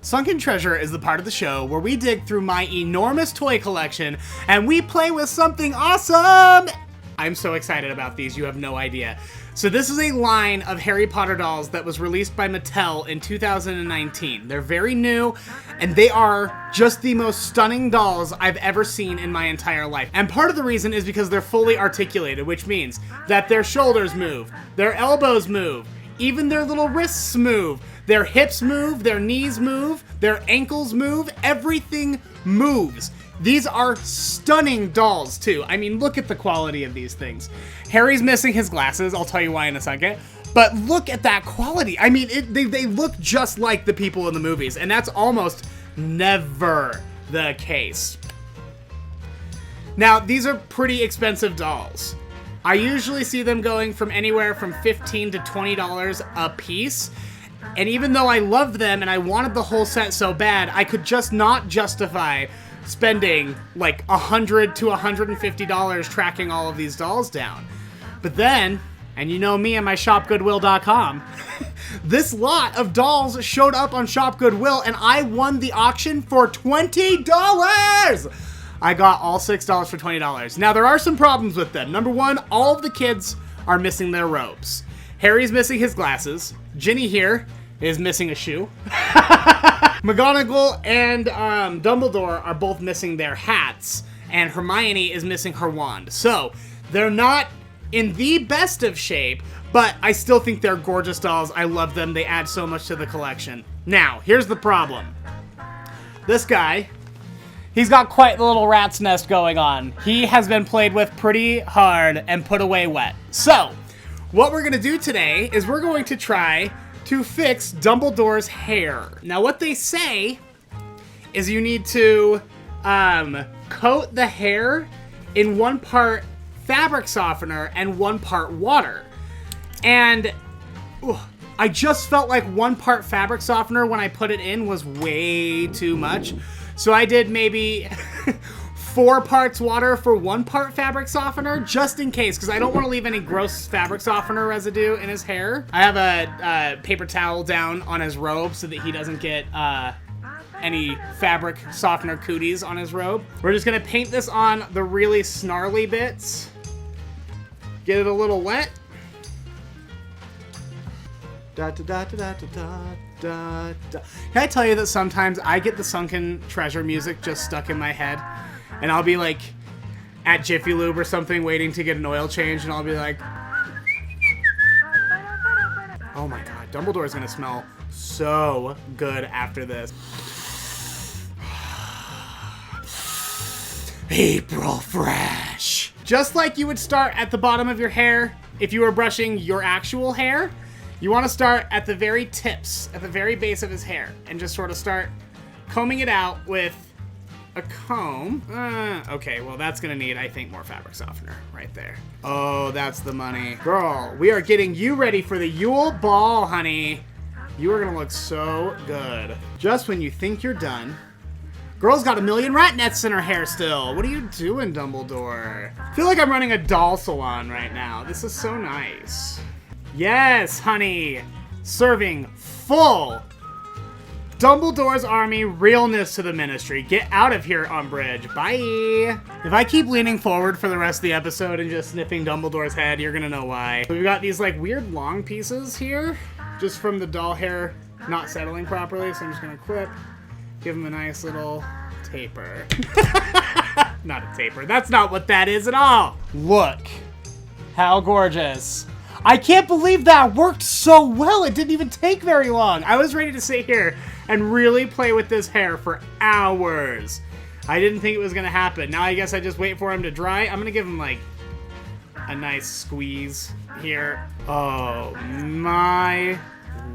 Sunken Treasure is the part of the show where we dig through my enormous toy collection and we play with something awesome! I'm so excited about these, you have no idea. So this is a line of Harry Potter dolls that was released by Mattel in 2019. They're very new, and they are just the most stunning dolls I've ever seen in my entire life. And part of the reason is because they're fully articulated, which means that their shoulders move, their elbows move, even their little wrists move, their hips move, their knees move, their ankles move, everything moves. These are stunning dolls, too. I mean, look at the quality of these things. Harry's missing his glasses. I'll tell you why in a second. But look at that quality. I mean, they look just like the people in the movies, and that's almost never the case. Now, these are pretty expensive dolls. I usually see them going from anywhere from $15 to $20 a piece. And even though I loved them and I wanted the whole set so bad, I could just not justify spending like $100 to $150 tracking all of these dolls down. But then, and you know me and my shopgoodwill.com, this lot of dolls showed up on Shop Goodwill and I won the auction for $20! I got all $6 for $20. Now there are some problems with them. Number one, all of the kids are missing their robes. Harry's missing his glasses. Ginny here is missing a shoe. McGonagall and Dumbledore are both missing their hats, and Hermione is missing her wand. So, they're not in the best of shape, but I still think they're gorgeous dolls. I love them. They add so much to the collection. Now, here's the problem. This guy, he's got quite the little rat's nest going on. He has been played with pretty hard and put away wet. So, what we're going to do today is we're going to try to fix Dumbledore's hair. Now, what they say is you need to coat the hair in 1 part fabric softener and 1 part water. And I just felt like 1 part fabric softener when I put it in was way too much. So I did maybe 4 parts water for 1 part fabric softener, just in case, because I don't want to leave any gross fabric softener residue in his hair. I have a paper towel down on his robe so that he doesn't get any fabric softener cooties on his robe. We're just going to paint this on the really snarly bits. Get it a little wet. Da, da, da, da, da, da, da, da. Can I tell you that sometimes I get the Sunken Treasure music just stuck in my head? And I'll be like at Jiffy Lube or something waiting to get an oil change, and I'll be like, oh my god, Dumbledore's gonna smell so good after this. April Fresh. Just like you would start at the bottom of your hair if you were brushing your actual hair, you want to start at the very tips, at the very base of his hair, and just sort of start combing it out with a comb. Okay, well that's gonna need, I think, more fabric softener right there. Oh, that's the money. Girl, we are getting you ready for the Yule Ball, honey. You are gonna look so good. Just when you think you're done. Girl's got 1,000,000 rat nets in her hair still. What are you doing, Dumbledore? I feel like I'm running a doll salon right now. This is so nice. Yes, honey. Serving full Dumbledore's army realness to the ministry. Get out of here, Umbridge. Bye. If I keep leaning forward for the rest of the episode and just sniffing Dumbledore's head, you're gonna know why. We've got these like weird long pieces here, just from the doll hair not settling properly, so I'm just gonna clip, give him a nice little taper. Not a taper. That's not what that is at all. Look how gorgeous. I can't believe that worked so well. It didn't even take very long. I was ready to sit here and really play with this hair for hours. I didn't think it was gonna happen. Now I guess I just wait for him to dry. I'm gonna give him like a nice squeeze here. Oh my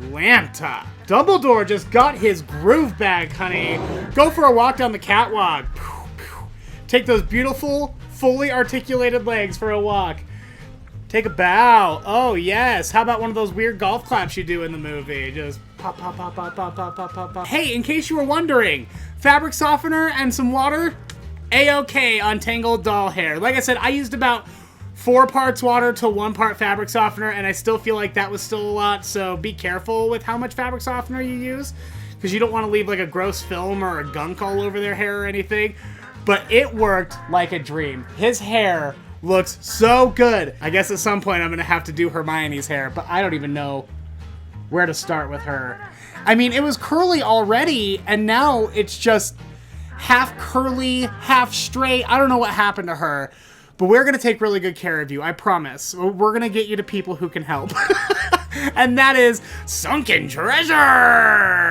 Lanta. Dumbledore just got his groove back, honey. Go for a walk down the catwalk. Take those beautiful, fully articulated legs for a walk. Take a bow. Oh, yes. How about one of those weird golf claps you do in the movie? Just pop, pop, pop, pop, pop, pop, pop, pop, pop. Hey, in case you were wondering, fabric softener and some water, A-OK on tangled doll hair. Like I said, I used about 4 parts water to 1 part fabric softener, and I still feel like that was still a lot, so be careful with how much fabric softener you use, because you don't want to leave like a gross film or a gunk all over their hair or anything. But it worked like a dream. His hair looks so good. I guess at some point I'm gonna have to do Hermione's hair, but I don't even know where to start with her. I mean, it was curly already, and now it's just half curly, half straight. I don't know what happened to her, but we're gonna take really good care of you, I promise. We're gonna get you to people who can help. And that is Sunken Treasure!